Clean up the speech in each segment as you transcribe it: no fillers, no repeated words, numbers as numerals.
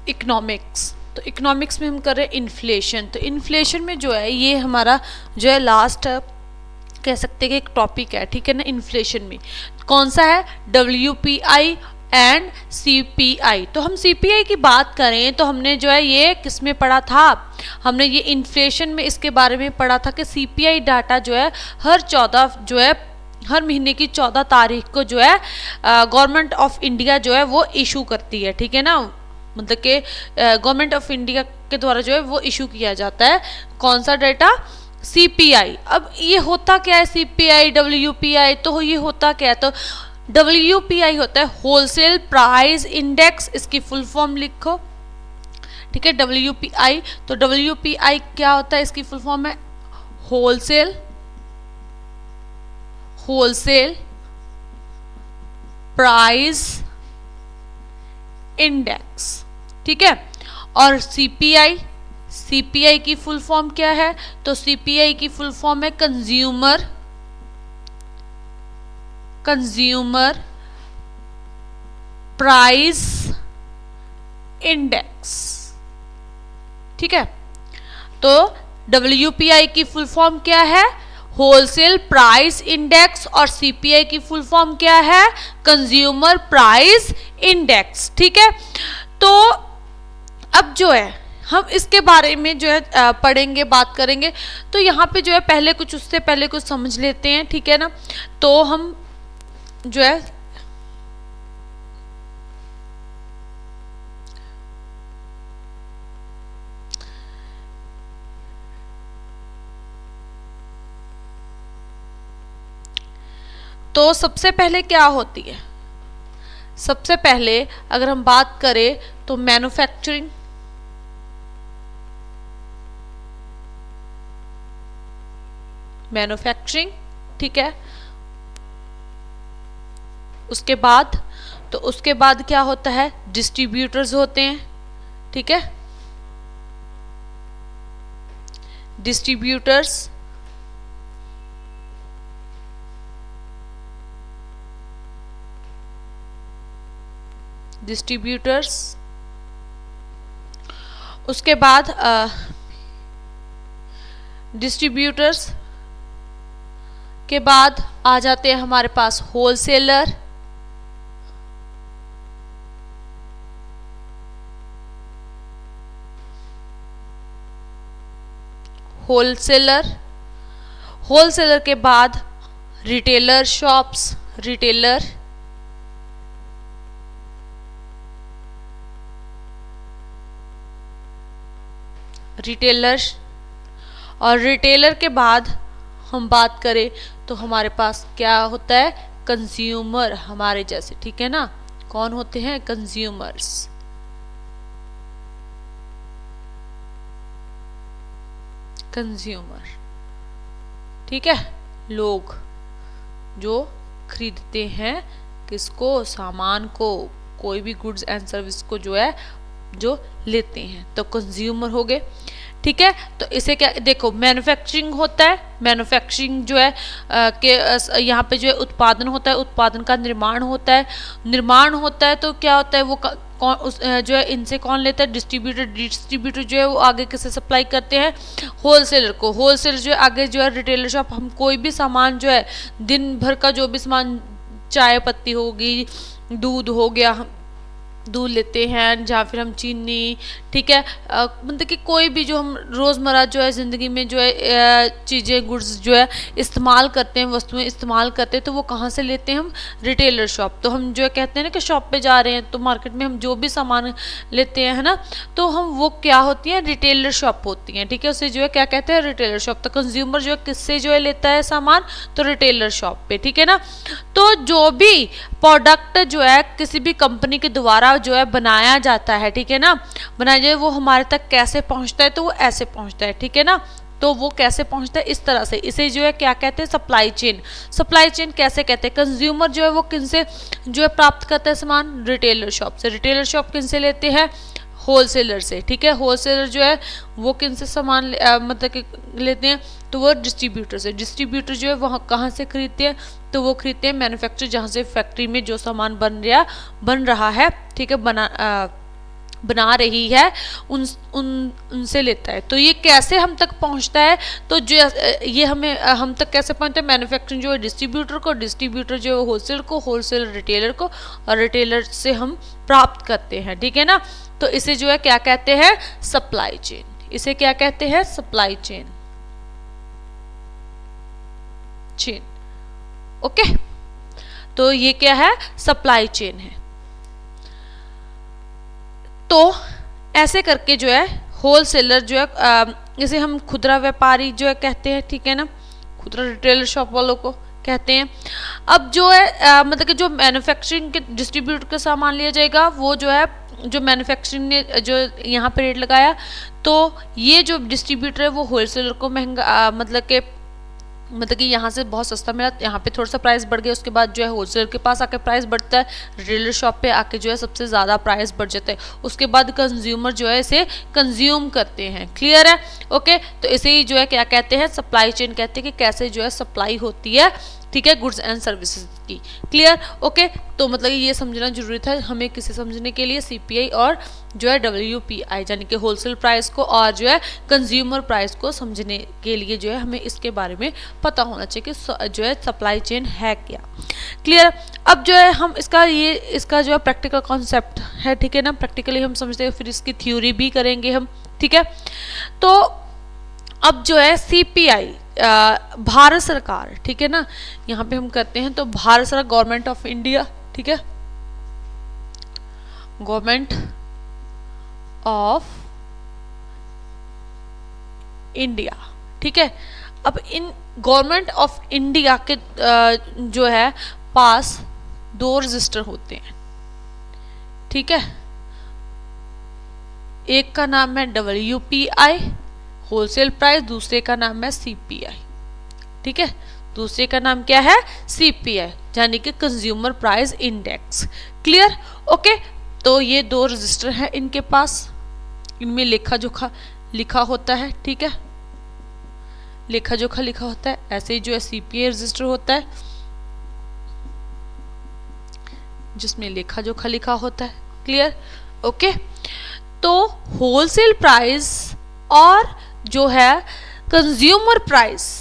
Economics, तो economics में हम कर रहे हैं इन्फ्लेशन। तो इन्फ्लेशन में जो है ये हमारा जो है लास्ट कह सकते हैं कि एक टॉपिक है, ठीक है ना। इन्फ्लेशन में कौन सा है, WPI एंड CPI। तो हम CPI की बात करें तो हमने जो है ये किस में पढ़ा था, हमने ये इन्फ्लेशन में इसके बारे में पढ़ा था कि CPI डाटा जो है हर महीने की 14 तारीख को जो है गवर्नमेंट ऑफ इंडिया जो है वो इशू करती है, ठीक है ना। मतलब कि गवर्नमेंट ऑफ इंडिया के द्वारा जो है वो इशू किया जाता है कौन सा डाटा, CPI। अब ये होता क्या है CPI, WPI, तो ये होता क्या है, तो WPI होता है होलसेल प्राइस इंडेक्स, इसकी फुल फॉर्म लिखो, ठीक है। WPI, तो WPI क्या होता है, इसकी फुल फॉर्म है होलसेल प्राइस इंडेक्स, ठीक है। और CPI की फुल फॉर्म क्या है, तो CPI की फुल फॉर्म है कंज्यूमर प्राइस इंडेक्स, ठीक है। तो WPI की फुल फॉर्म क्या है, होलसेल प्राइस इंडेक्स, और CPI की फुल फॉर्म क्या है, कंज्यूमर प्राइस इंडेक्स, ठीक है। तो अब जो है हम इसके बारे में जो है पढ़ेंगे, बात करेंगे। तो यहाँ पे जो है उससे पहले कुछ समझ लेते हैं, ठीक है ना। तो हम जो है तो सबसे पहले क्या होती है, सबसे पहले अगर हम बात करें तो मैन्युफैक्चरिंग, ठीक है। उसके बाद क्या होता है, डिस्ट्रीब्यूटर्स होते हैं, ठीक है। डिस्ट्रीब्यूटर्स, उसके बाद डिस्ट्रीब्यूटर्स के बाद आ जाते हैं हमारे पास होलसेलर, होलसेलर के बाद रिटेलर शॉप्स, रिटेलर्स, और रिटेलर के बाद हम बात करें तो हमारे पास क्या होता है, कंज्यूमर, हमारे जैसे, ठीक है ना। कौन होते हैं, कंज्यूमर्स, ठीक है। लोग जो खरीदते हैं किसको, सामान को, कोई भी गुड्स एंड सर्विस को जो है जो लेते हैं, तो कंज्यूमर हो गए, ठीक है। तो इसे क्या देखो, मैन्युफैक्चरिंग होता है, मैन्युफैक्चरिंग जो है के यहाँ पे जो है उत्पादन होता है, उत्पादन का निर्माण होता है, तो क्या होता है वो जो है इनसे कौन लेता है, डिस्ट्रीब्यूटर जो है वो आगे किसे सप्लाई करते हैं, होलसेलर को, होलसेलर जो है आगे जो है रिटेलर शॉप, हम कोई भी सामान जो है दिन भर का जो भी सामान, चाय पत्ती होगी, दूध हो गया, दूध लेते हैं, जहाँ फिर हम चीनी, ठीक है, मतलब कि कोई भी जो हम रोज़मर्रा जो है ज़िंदगी में जो है चीज़ें, गुड्स जो है इस्तेमाल करते हैं, वस्तुएं इस्तेमाल करते हैं, तो वो कहाँ से लेते हैं हम, रिटेलर शॉप। तो हम जो है कहते हैं ना कि शॉप पे जा रहे हैं तो मार्केट में हम जो भी सामान लेते हैं, है ना, तो हम वो क्या होती हैं, रिटेलर शॉप होती हैं, ठीक है। उसे जो है क्या कहते हैं, रिटेलर शॉप। तो कंज्यूमर जो है किससे जो है लेता है सामान, तो रिटेलर शॉप पे, ठीक है ना। तो जो भी प्रोडक्ट जो है किसी भी कंपनी के द्वारा जो है बनाया जाता है, ठीक है ना, बनाया जाए, वो हमारे तक कैसे पहुंचता है, तो वो ऐसे पहुंचता है, ठीक है ना। तो वो कैसे पहुंचता है, इस तरह से, इसे जो है क्या कहते हैं, सप्लाई चेन। सप्लाई चेन कैसे कहते हैं, कंज्यूमर जो है वो किनसे जो है प्राप्त करता है सामान, रिटेलर शॉप से, रिटेलर शॉप किनसे लेते हैं, होलसेलर से, ठीक है। होलसेलर जो है वो किनसे सामान मतलब कि लेते हैं, तो वो डिस्ट्रीब्यूटर से, डिस्ट्रीब्यूटर जो है वहाँ कहाँ से खरीदते हैं, तो वो खरीदते हैं मैन्युफैक्चर, जहाँ से फैक्ट्री में जो सामान बन रहा है, ठीक है, बना रही है उनसे लेता है। तो ये कैसे हम तक पहुंचता है, तो जो ये हम तक कैसे पहुंचता है, मैन्युफैक्चरिंग जो है डिस्ट्रीब्यूटर को, डिस्ट्रीब्यूटर जो है होलसेलर को, होलसेलर रिटेलर को, और रिटेलर से हम प्राप्त करते हैं। ठीक है ना, तो इसे जो है क्या कहते हैं, सप्लाई चेन। इसे क्या कहते हैं, सप्लाई चेन। ओके, तो ये क्या है, सप्लाई चेन है। तो ऐसे करके जो है होलसेलर जो है, इसे हम खुदरा व्यापारी जो है कहते हैं। ठीक है ना, खुदरा रिटेलर शॉप वालों को कहते हैं। अब जो है मतलब कि जो मैन्युफैक्चरिंग के डिस्ट्रीब्यूटर का सामान लिया जाएगा, वो जो है जो मैन्युफैक्चरिंग ने जो यहाँ पे रेट लगाया, तो ये जो डिस्ट्रीब्यूटर है वो होलसेलर को महंगा मतलब कि यहाँ से बहुत सस्ता मिला, यहाँ पे थोड़ा सा प्राइस बढ़ गया, उसके बाद जो है होलसेलर के पास आके प्राइस बढ़ता है, रिटेलर शॉप पे आके जो है सबसे ज़्यादा प्राइस बढ़ जाता है, उसके बाद कंज्यूमर जो है इसे कंज्यूम करते हैं। क्लियर है, ओके। तो इसे ही जो है क्या कहते हैं, सप्लाई चेन कहते हैं, कि कैसे जो है सप्लाई होती है, ठीक है, गुड्स एंड सर्विसेज की। Clear, okay. तो मतलब ये समझना जरूरी था हमें, किसे समझने के लिए, सीपीआई और जो है WPI यानी कि होलसेल प्राइस को, और जो है कंज्यूमर प्राइस को समझने के लिए जो है हमें इसके बारे में पता होना चाहिए कि जो है सप्लाई चेन है क्या। क्लियर। अब जो है हम इसका जो है प्रैक्टिकल कॉन्सेप्ट है, ठीक है ना, प्रैक्टिकली हम समझते हैं, फिर इसकी थ्योरी भी करेंगे हम। ठीक है, तो अब जो है सीपीआई भारत सरकार, ठीक है ना, यहाँ पे हम करते हैं, तो भारत सरकार, गवर्नमेंट ऑफ इंडिया, ठीक है, गवर्नमेंट ऑफ इंडिया, ठीक है। अब इन गवर्नमेंट ऑफ इंडिया के जो है पास 2 रजिस्टर होते हैं, ठीक है। एक का नाम है WPI होलसेल प्राइस, दूसरे का नाम है CPI, ठीक है। दूसरे का नाम क्या है, CPI यानी कि consumer price index. Clear, okay. तो ये 2 रजिस्टर हैं इनके पास, इनमें लेखा जोखा लिखा होता है, ठीक है, लेखा जोखा लिखा होता है। ऐसे ही जो है CPI रजिस्टर होता है जिसमें लेखा जोखा लिखा होता है। Clear, okay. तो होलसेल प्राइस और जो है कंज्यूमर प्राइस,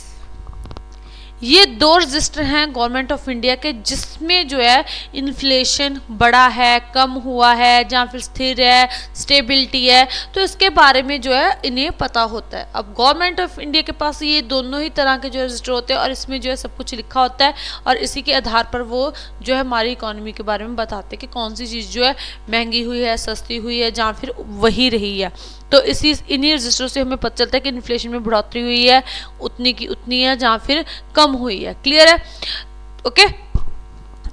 ये 2 रजिस्टर हैं गवर्नमेंट ऑफ इंडिया के, जिसमें जो है इन्फ्लेशन बढ़ा है, कम हुआ है, या फिर स्थिर है, स्टेबिलिटी है, तो इसके बारे में जो है इन्हें पता होता है। अब गवर्नमेंट ऑफ इंडिया के पास ये दोनों ही तरह के जो रजिस्टर होते हैं, और इसमें जो है सब कुछ लिखा होता है, और इसी के आधार पर वो जो है हमारी इकोनॉमी के बारे में बताते हैं कि कौन सी चीज़ जो है महंगी हुई है, सस्ती हुई है, या फिर वही रही है। तो इन्हीं रजिस्टरों से हमें पता चलता है कि इन्फ्लेशन में बढ़ोतरी हुई है, उतनी की उतनी है, या फिर कम हुई है। क्लियर है, ओके।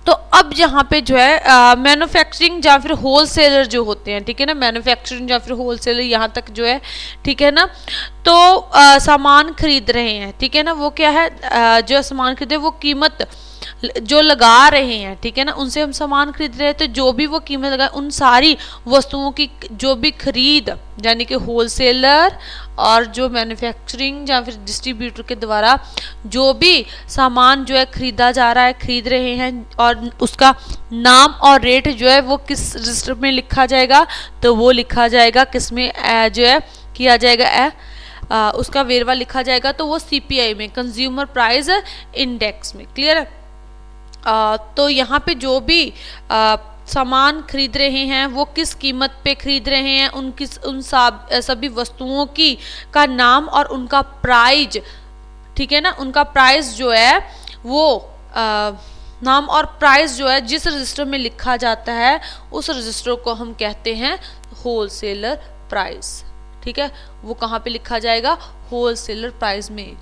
तो अब यहाँ पे जो है मैन्युफैक्चरिंग या फिर होलसेलर जो होते हैं, ठीक है ना, मैन्युफैक्चरिंग या फिर होलसेलर यहाँ तक जो है, ठीक है ना, तो सामान खरीद रहे हैं, ठीक है ना, वो क्या है, जो सामान खरीदे वो कीमत जो लगा रहे हैं, ठीक है ना, उनसे हम सामान खरीद रहे हैं, तो जो भी वो कीमत लगाए, उन सारी वस्तुओं की जो भी खरीद यानी कि होलसेलर और जो मैन्युफैक्चरिंग या फिर डिस्ट्रीब्यूटर के द्वारा जो भी सामान जो है खरीदा जा रहा है, खरीद रहे हैं, और उसका नाम और रेट जो है वो किस रजिस्टर में लिखा जाएगा, तो वो लिखा जाएगा किस में, जो है किया जाएगा, उसका वेरवा लिखा जाएगा, तो वो CPI में, कंज्यूमर प्राइस इंडेक्स में। क्लियर है। तो यहाँ पे जो भी सामान खरीद रहे हैं वो किस कीमत पे खरीद रहे हैं, उन सभी वस्तुओं की का नाम और उनका प्राइस, ठीक है ना, उनका प्राइस जो है वो नाम और प्राइस जो है जिस रजिस्टर में लिखा जाता है, उस रजिस्टर को हम कहते हैं होलसेलर प्राइस। ठीक है, वो कहाँ पे लिखा जाएगा, होलसेलर प्राइस में।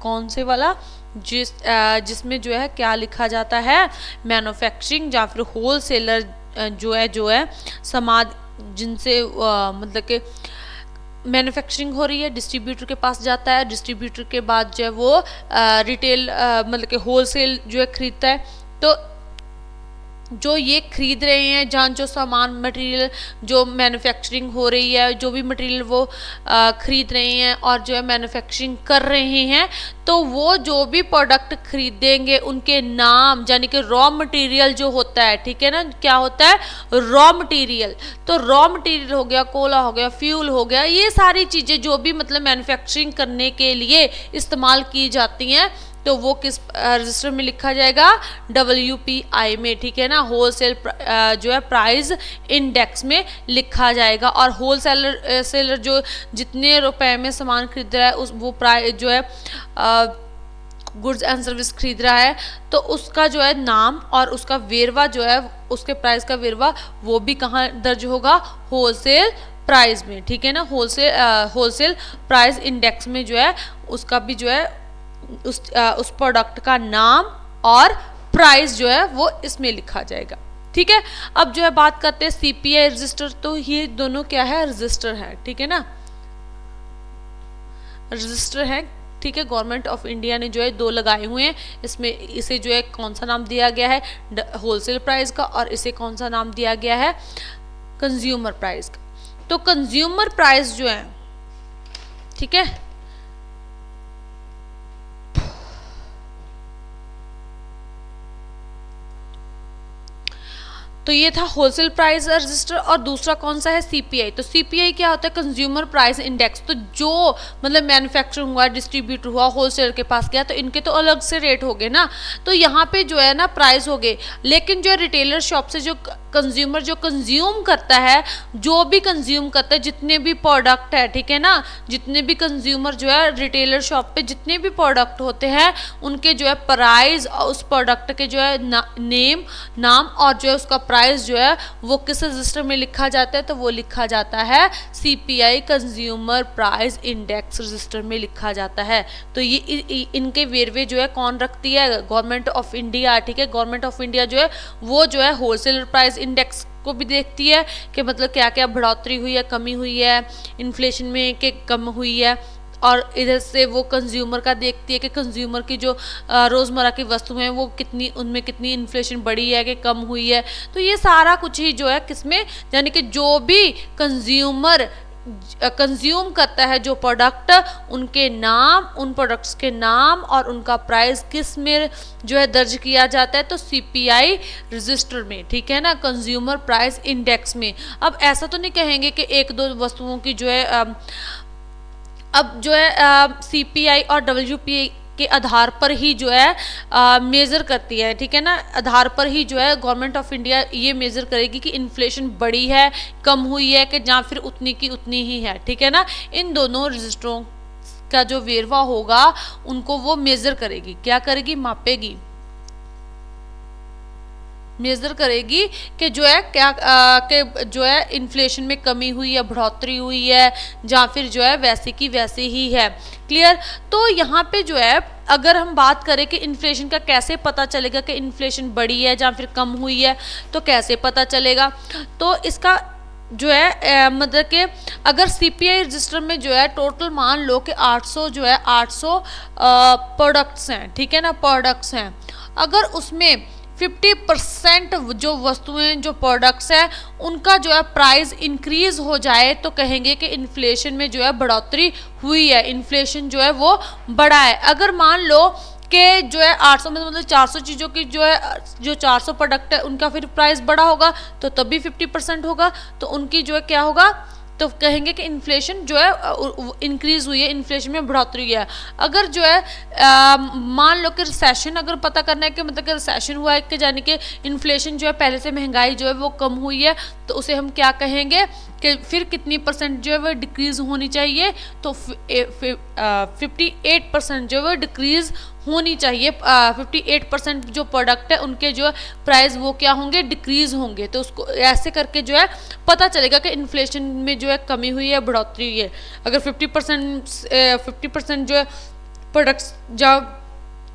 कौन से वाला, जिसमें जो है क्या लिखा जाता है, मैन्युफैक्चरिंग या फिर होलसेलर जो है समाज जिनसे मतलब कि मैन्युफैक्चरिंग हो रही है, डिस्ट्रीब्यूटर के पास जाता है, डिस्ट्रीब्यूटर के बाद जो है वो रिटेल मतलब कि होलसेल जो है खरीदता है। तो जो ये खरीद रहे हैं, जहाँ जो सामान मटेरियल जो मैन्युफैक्चरिंग हो रही है, जो भी मटेरियल वो खरीद रहे हैं और जो है मैन्युफैक्चरिंग कर रहे हैं, तो वो जो भी प्रोडक्ट खरीदेंगे उनके नाम, यानी कि रॉ मटेरियल जो होता है, ठीक है ना, क्या होता है, रॉ मटेरियल। तो रॉ मटेरियल हो गया, कोला हो गया, फ्यूल हो गया, ये सारी चीज़ें जो भी मतलब मैन्युफैक्चरिंग करने के लिए इस्तेमाल की जाती हैं, तो वो किस रजिस्टर में लिखा जाएगा, WPI में, ठीक है ना, होलसेल जो है प्राइस इंडेक्स में लिखा जाएगा। और होलसेलर सेलर जो जितने रुपए में सामान खरीद रहा है उस वो प्राइस जो है गुड्स एंड सर्विस खरीद रहा है, तो उसका जो है नाम और उसका वेरवा जो है, उसके प्राइस का वेरवा वो भी कहाँ दर्ज होगा, होलसेल प्राइस में, ठीक है ना, होलसेल प्राइस इंडेक्स में जो है उसका भी जो है उस प्रोडक्ट का नाम और प्राइस जो है वो इसमें लिखा जाएगा, ठीक है। अब जो है बात करते हैं CPI रजिस्टर, तो ये दोनों क्या है, रजिस्टर है, ठीक है ना, रजिस्टर है, ठीक है। गवर्नमेंट ऑफ इंडिया ने जो है 2 लगाए हुए हैं, इसमें इसे जो है कौन सा नाम दिया गया है, होलसेल प्राइस का, और इसे कौन सा नाम दिया गया है, कंज्यूमर प्राइस का। तो कंज्यूमर प्राइस जो है, ठीक है, तो ये था होलसेल प्राइस रजिस्टर। और दूसरा कौन सा है, CPI। तो CPI क्या होता है, कंज्यूमर प्राइस इंडेक्स। तो जो मतलब मैन्युफैक्चरिंग हुआ, डिस्ट्रीब्यूटर हुआ, होलसेलर के पास गया, तो इनके तो अलग से रेट हो गए ना, तो यहाँ पे जो है ना प्राइस हो गए। लेकिन जो रिटेलर शॉप से जो कंज्यूमर जो कंज्यूम करता है, जो भी कंज्यूम करता है, जितने भी प्रोडक्ट है, ठीक है ना, जितने भी कंज्यूमर जो है रिटेलर शॉप पे जितने भी प्रोडक्ट होते हैं, उनके जो है प्राइस और उस प्रोडक्ट के जो है नाम और जो है उसका प्राइस जो है वो किस रजिस्टर में लिखा जाता है, तो वो लिखा जाता है CPI consumer price index register में लिखा जाता है। तो ये इनके वेरवे जो है कौन रखती है, गवर्नमेंट ऑफ इंडिया, ठीक है। गवर्नमेंट ऑफ इंडिया जो है वो जो है होलसेल प्राइस इंडेक्स को भी देखती है कि मतलब क्या क्या बढ़ोतरी हुई है, कमी हुई है, इन्फ्लेशन में कि कम हुई है, और इधर से वो कंज्यूमर का देखती है कि कंज्यूमर की जो रोज़मर्रा की वस्तुएं हैं वो कितनी, उनमें कितनी इन्फ्लेशन बढ़ी है कि कम हुई है। तो ये सारा कुछ ही जो है किसमें, यानी कि जो भी कंज्यूमर कंज्यूम करता है जो प्रोडक्ट, उनके नाम, उन प्रोडक्ट्स के नाम और उनका प्राइस किस में जो है दर्ज किया जाता है, तो CPI रजिस्टर में, ठीक है ना, कंज्यूमर प्राइस इंडेक्स में। अब ऐसा तो नहीं कहेंगे कि एक दो वस्तुओं की जो है अब जो है CPI और WPI के आधार पर ही जो है मेज़र करती है, ठीक है ना, आधार पर ही जो है गवर्नमेंट ऑफ इंडिया ये मेज़र करेगी कि इन्फ्लेशन बढ़ी है, कम हुई है, कि या फिर उतनी की उतनी ही है, ठीक है ना। इन दोनों रजिस्टरों का जो वेरवा होगा उनको वो मेज़र करेगी, क्या करेगी, मापेगी, मेज़र करेगी कि जो है क्या कि जो है इन्फ्लेशन में कमी हुई है, बढ़ोतरी हुई है, या फिर जो है वैसे की वैसे ही है। क्लियर। तो यहाँ पे जो है अगर हम बात करें कि इन्फ्लेशन का कैसे पता चलेगा कि इन्फ्लेशन बढ़ी है या फिर कम हुई है, तो कैसे पता चलेगा, तो इसका जो है मतलब कि अगर CPI रजिस्टर में जो है टोटल मान लो कि 800 जो है 800 प्रोडक्ट्स हैं, ठीक है ना, प्रोडक्ट्स हैं, अगर उसमें 50% जो वस्तुएं जो प्रोडक्ट्स हैं उनका जो है प्राइस इंक्रीज हो जाए, तो कहेंगे कि इन्फ्लेशन में जो है बढ़ोतरी हुई है, इन्फ्लेशन जो है वो बढ़ा है। अगर मान लो कि जो है 800 में मतलब 400 चीज़ों की जो है जो 400 प्रोडक्ट है उनका फिर प्राइस बढ़ा होगा, तो तभी 50% होगा, तो उनकी जो है क्या होगा, तो कहेंगे कि इन्फ्लेशन जो है इंक्रीज हुई है, इन्फ्लेशन में बढ़ोतरी हुई है। अगर जो है मान लो कि रिसेशन अगर पता करना है कि मतलब कि रिसेशन हुआ है कि यानी कि इन्फ्लेशन जो है पहले से महंगाई जो है वो कम हुई है, तो उसे हम क्या कहेंगे कि फिर कितनी % जो है वो डिक्रीज होनी चाहिए, तो 58% जो है वो डिक्रीज होनी चाहिए। 58% जो प्रोडक्ट है उनके जो प्राइस वो क्या होंगे, डिक्रीज होंगे। तो उसको ऐसे करके जो है पता चलेगा कि इन्फ्लेशन में जो है कमी हुई है, बढ़ोतरी हुई है। अगर 50% जो है प्रोडक्ट्स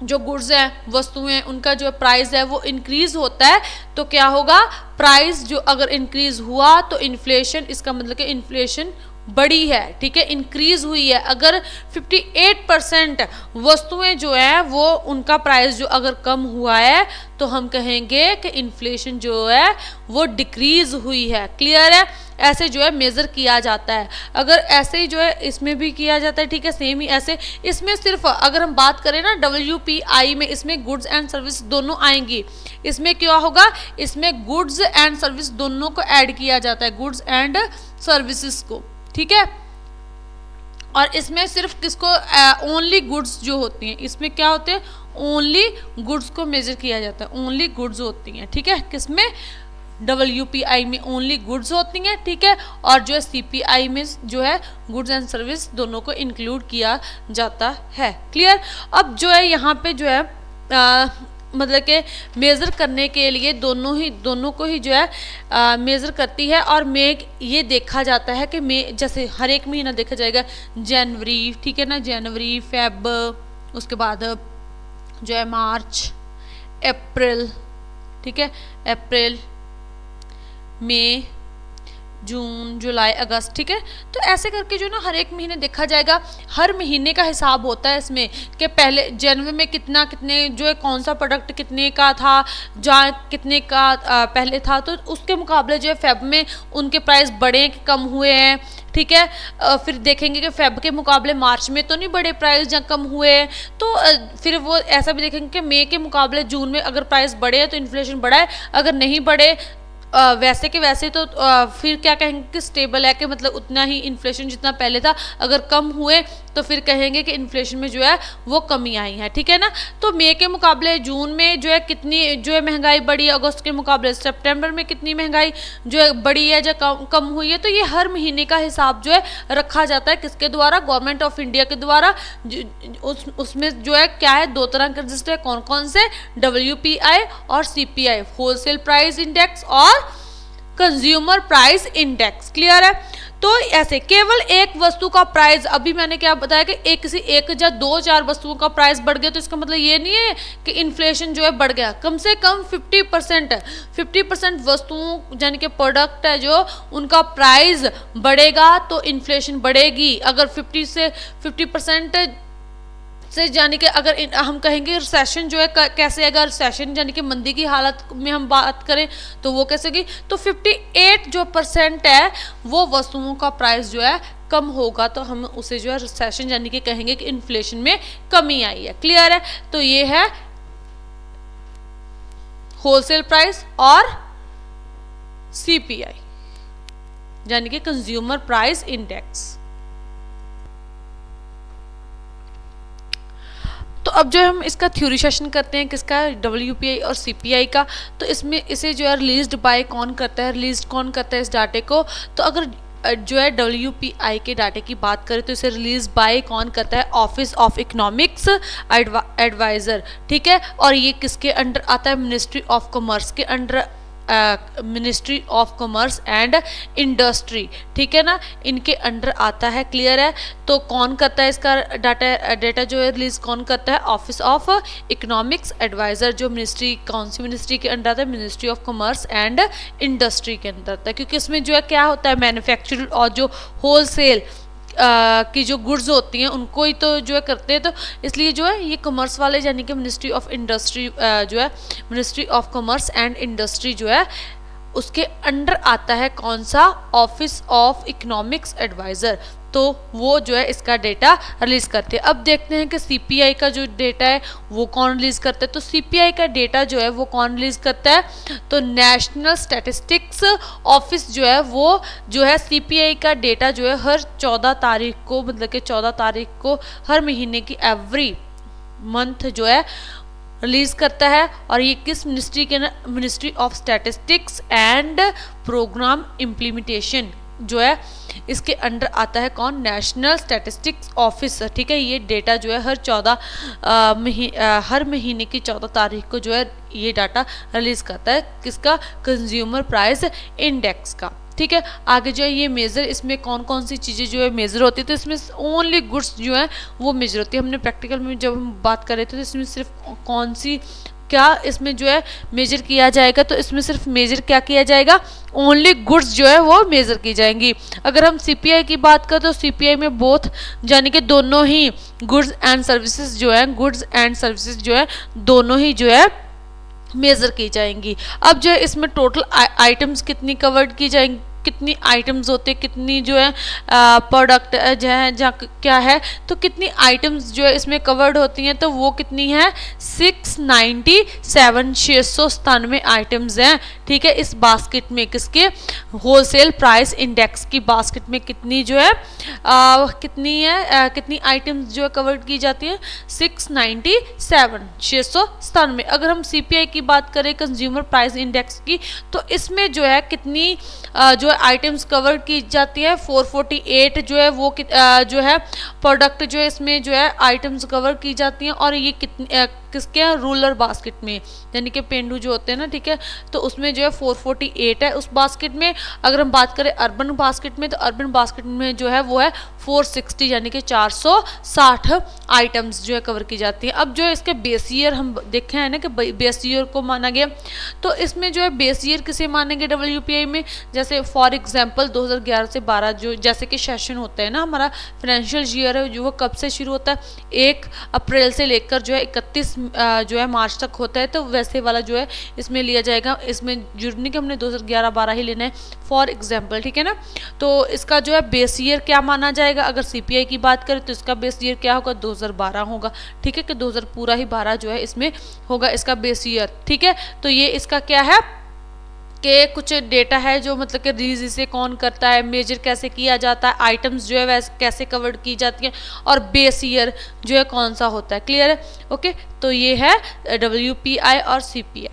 जो गुड्स हैं, वस्तुएं हैं, उनका जो प्राइस है वो इंक्रीज होता है, तो क्या होगा, प्राइस जो अगर इंक्रीज हुआ तो इन्फ्लेशन, इसका मतलब कि इन्फ्लेशन बढ़ी है, ठीक है, इंक्रीज हुई है। अगर 58% वस्तुएं जो है वो उनका प्राइस जो अगर कम हुआ है तो हम कहेंगे कि इन्फ्लेशन जो है वो डिक्रीज हुई है। क्लियर है? ऐसे जो है मेजर किया जाता है। अगर ऐसे ही जो है इसमें भी किया जाता है, ठीक है, सेम ही ऐसे। इसमें सिर्फ अगर हम बात करें ना WPI में, इसमें गुड्स एंड सर्विस दोनों आएंगी। इसमें क्या होगा, इसमें गुड्स एंड सर्विस दोनों को ऐड किया जाता है, गुड्स एंड सर्विसेज को, ठीक है। और इसमें सिर्फ किसको, ओनली गुड्स जो होती हैं, इसमें क्या होते हैं, ओनली गुड्स को मेजर किया जाता है, ओनली गुड्स होती हैं, ठीक है। किसमें, WPI में ओनली गुड्स होती हैं, ठीक है। और जो है CPI में जो है गुड्स एंड सर्विस दोनों को इंक्लूड किया जाता है। क्लियर? अब जो है यहाँ पे जो है मतलब कि मेज़र करने के लिए दोनों को ही जो है मेज़र करती है। और ये देखा जाता है कि जैसे हर एक महीना देखा जाएगा, जनवरी, ठीक है ना, जनवरी, फेब, उसके बाद जो है मार्च, अप्रैल, ठीक है, अप्रैल, मई, जून, जुलाई, अगस्त, ठीक है। तो ऐसे करके जो ना हर एक महीने देखा जाएगा, हर महीने का हिसाब होता है इसमें कि पहले जनवरी में कितने जो है कौन सा प्रोडक्ट कितने का था, जहाँ कितने का पहले था, तो उसके मुकाबले जो है फेब में उनके प्राइस बढ़े कि कम हुए हैं, ठीक है। फिर देखेंगे कि फेब के मुकाबले मार्च में तो नहीं बढ़े प्राइस जहाँ कम हुए हैं, तो फिर वो ऐसा भी देखेंगे कि मई के मुकाबले जून में अगर प्राइस बढ़े हैं तो इन्फ्लेशन बढ़ा है, अगर नहीं बढ़े वैसे के वैसे तो फिर क्या कहेंगे कि स्टेबल है, कि मतलब उतना ही इन्फ्लेशन जितना पहले था। अगर कम हुए तो फिर कहेंगे कि इन्फ्लेशन में जो है वो कमी आई है, ठीक है ना। तो मई के मुकाबले जून में जो है कितनी जो है महंगाई बढ़ी है, अगस्त के मुकाबले सितंबर में कितनी महंगाई जो है बढ़ी है या कम हुई है। तो ये हर महीने का हिसाब जो है रखा जाता है, किसके द्वारा, गवर्नमेंट ऑफ इंडिया के द्वारा। उसमें जो है क्या है, दो तरह के रजिस्टर है, कौन कौन से, WPI और CPI, होलसेल प्राइस इंडेक्स और कंज्यूमर प्राइस इंडेक्स। क्लियर है? तो ऐसे केवल एक वस्तु का प्राइस, अभी मैंने क्या बताया कि एक या दो चार वस्तुओं का प्राइस बढ़ गया तो इसका मतलब ये नहीं है कि इन्फ्लेशन जो है बढ़ गया। कम से कम 50% वस्तुओं यानी कि प्रोडक्ट है जो उनका प्राइस बढ़ेगा तो इन्फ्लेशन बढ़ेगी। अगर 50% से यानी कि अगर हम कहेंगे रिसेशन जो है कैसे, अगर रिसेशन यानी कि मंदी की हालत में हम बात करें तो वो कैसे होगी, तो 58% है वो वस्तुओं का प्राइस जो है कम होगा तो हम उसे जो है रिसेशन यानी कि कहेंगे कि इन्फ्लेशन में कमी आई है। क्लियर है? तो ये है होलसेल प्राइस और CPI यानी कि कंज्यूमर प्राइस इंडेक्स। तो अब जो हम इसका थ्योरी सेशन करते हैं, किसका, WPI और CPI का। तो इसमें इसे जो है रिलीज्ड बाय कौन करता है, रिलीज कौन करता है इस डाटे को। तो अगर जो है WPI के डाटे की बात करें तो इसे रिलीज बाय कौन करता है, ऑफिस ऑफ इकोनॉमिक्स एडवाइजर, ठीक है। और ये किसके अंडर आता है, मिनिस्ट्री ऑफ कॉमर्स के under, ministry of commerce and industry, ठीक है ना, इनके अंडर आता है। क्लियर है? तो कौन करता है इसका डेटा जो है रिलीज कौन करता है, ऑफिस ऑफ इकोनॉमिक्स एडवाइजर, जो मिनिस्ट्री, कौन सी मिनिस्ट्री के अंडर आता है, ministry of commerce and industry के अंदर आता है। क्योंकि इसमें जो है क्या होता है, मैन्युफैक्चर और जो होलसेल की जो गुड्स होती हैं उनको ही तो जो है करते हैं, तो इसलिए जो है ये कॉमर्स वाले यानी कि मिनिस्ट्री ऑफ इंडस्ट्री जो है ministry of commerce and industry जो है उसके अंडर आता है कौन सा, ऑफिस ऑफ इकोनॉमिक्स एडवाइज़र। तो वो जो है इसका डेटा रिलीज़ करते हैं। अब देखते हैं कि CPI का जो डेटा है वो कौन रिलीज़ करता है। तो CPI का डेटा जो है वो कौन रिलीज़ करता है, तो नेशनल स्टैटिस्टिक्स ऑफिस जो है वो जो है CPI का डेटा जो है हर 14 तारीख को, मतलब कि 14 तारीख को हर महीने की एवरी मंथ जो है रिलीज़ करता है। और ये किस मिनिस्ट्री के, ministry of statistics and programme implementation जो है इसके अंडर आता है कौन, नेशनल स्टैटिस्टिक्स ऑफिस, ठीक है। ये डेटा जो है हर महीने की 14 तारीख को जो है ये डाटा रिलीज़ करता है, किसका, कंज्यूमर प्राइस इंडेक्स का, ठीक है। आगे जो है ये मेज़र, इसमें कौन कौन सी चीज़ें जो है मेज़र होती है, तो इसमें ओनली गुड्स जो है वो मेज़र होती है। हमने प्रैक्टिकल में जब हम बात कर रहे थे तो इसमें सिर्फ कौन सी क्या इसमें जो है मेजर किया जाएगा, तो इसमें सिर्फ मेजर क्या किया जाएगा, ओनली गुड्स जो है वो मेजर की जाएंगी। अगर हम सीपीआई की बात करें तो सीपीआई में बोथ यानी कि दोनों ही गुड्स एंड सर्विसेज जो है, गुड्स एंड सर्विसेज जो है दोनों ही जो है मेजर की जाएंगी। अब जो है इसमें टोटल आइटम्स कितनी कवर्ड की जाएंगी, कितनी आइटम्स होते हैं, कितनी जो है प्रोडक्ट जो है जहाँ क्या है, तो कितनी आइटम्स जो है इसमें कवर्ड होती हैं, तो वो कितनी है 697 आइटम्स हैं। ठीक है, इस बास्केट में किसके होलसेल प्राइस इंडेक्स की बास्केट में कितनी जो है कितनी आइटम्स जो है कवर्ड की जाती है 697। अगर हम सीपीआई की बात करें कंज्यूमर प्राइस इंडेक्स की, तो इसमें जो है कितनी जो आइटम्स कवर की जाती है 448 जो है वो जो है प्रोडक्ट जो है इसमें जो है आइटम्स कवर की जाती हैं। और ये कितनी किसके हैं रूरल बास्केट में, यानी कि पेंडू जो होते हैं ना, ठीक है, तो उसमें जो है 448 है उस बास्केट में। अगर हम बात करें अर्बन बास्केट में, तो अर्बन बास्केट में जो है वो है 460 यानी कि 460 आइटम्स जो है कवर की जाती हैं। अब जो है इसके बेस ईयर हम देखे हैं ना कि बेस ईयर को माना गया, तो इसमें जो है बेस ईयर किसे मानेंगे WPI में, जैसे फॉर एग्जांपल 2011 से 12 जो जैसे कि सेशन होता है ना हमारा फाइनेंशियल ईयर है जो वो कब से शुरू होता है 1 अप्रैल से लेकर जो है 31 जो है मार्च तक होता है, तो वैसे वाला जो है इसमें लिया जाएगा। इसमें जरूरी नहीं कि हमने 2011-12 ही लेना है, फॉर एग्जांपल, ठीक है ना। तो इसका जो है बेस ईयर क्या माना जाएगा, अगर सीपीआई की बात करें तो इसका बेस ईयर क्या होगा 2012 होगा। ठीक है, कि 2000 पूरा ही 12 जो है इसमें होगा इसका बेस ईयर। ठीक है, तो ये इसका क्या है कि कुछ डेटा है जो मतलब कि रिलीज इसे कौन करता है, मेजर कैसे किया जाता है, आइटम्स जो है वैसे कैसे कवर्ड की जाती हैं, और बेस ईयर जो है कौन सा होता है। क्लियर है, ओके। तो ये है WPI और CPI।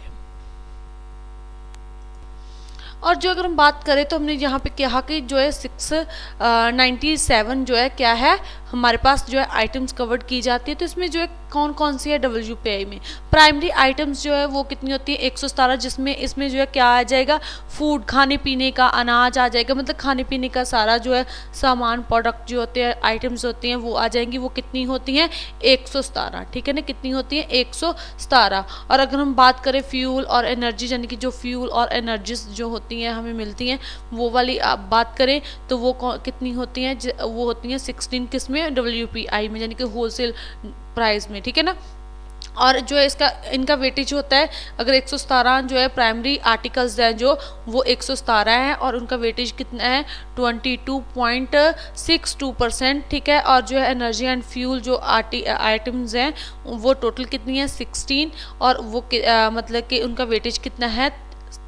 और जो अगर हम बात करें तो हमने यहाँ पे कहा कि जो है 697 जो है क्या है हमारे पास जो है आइटम्स कवर्ड की जाती है। तो इसमें जो है कौन कौन सी है WPI में, प्राइमरी आइटम्स जो है वो कितनी होती है 117, जिसमें इसमें जो है क्या आ जाएगा फूड, खाने पीने का अनाज आ जाएगा, मतलब खाने पीने का सारा जो है सामान प्रोडक्ट जो होते हैं आइटम्स होती हैं वो आ जाएंगी। वो कितनी होती हैं 117। ठीक है ना, कितनी होती हैं 117। और अगर हम बात करें फ्यूल और एनर्जी, यानी कि जो फ्यूल और एनर्जीज जो होती हैं हमें मिलती हैं वो वाली आप बात करें तो वो कितनी होती हैं, वो होती हैं 16 किस में WPI में, यानी कि होलसेल प्राइस में। ठीक है ना। और जो है इसका इनका वेटेज होता है, अगर 117 जो है प्राइमरी आर्टिकल्स हैं जो वो 117 हैं और उनका वेटेज कितना है 22.62%। ठीक है, और जो है एनर्जी एंड फ्यूल जो आइटम्स हैं वो टोटल कितनी है 16, और वो मतलब कि उनका वेटेज कितना है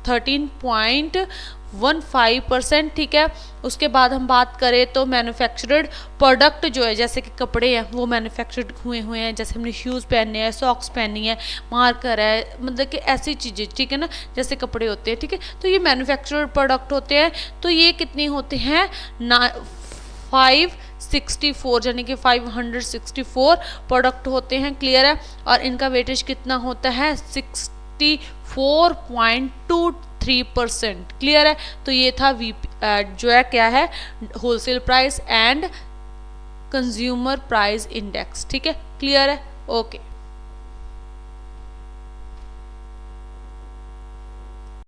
13.15%। ठीक है, उसके बाद हम बात करें तो मैन्युफैक्चर्ड प्रोडक्ट जो है जैसे कि कपड़े हैं वो मैन्युफैक्चर्ड हुए हैं, जैसे हमने शूज़ पहने हैं, सॉक्स पहनी है, मार्कर है, मतलब कि ऐसी चीज़ें। ठीक है ना, जैसे कपड़े होते हैं। ठीक है, तो ये मैन्युफैक्चर्ड प्रोडक्ट होते हैं। तो ये कितने होते हैं 564 यानी कि 564 प्रोडक्ट होते हैं। क्लियर है, और इनका वेटेज कितना होता है 64.23%। क्लियर है, तो ये था जो है क्या है wholesale price and consumer price index. ठीक है, क्लियर है, ओके।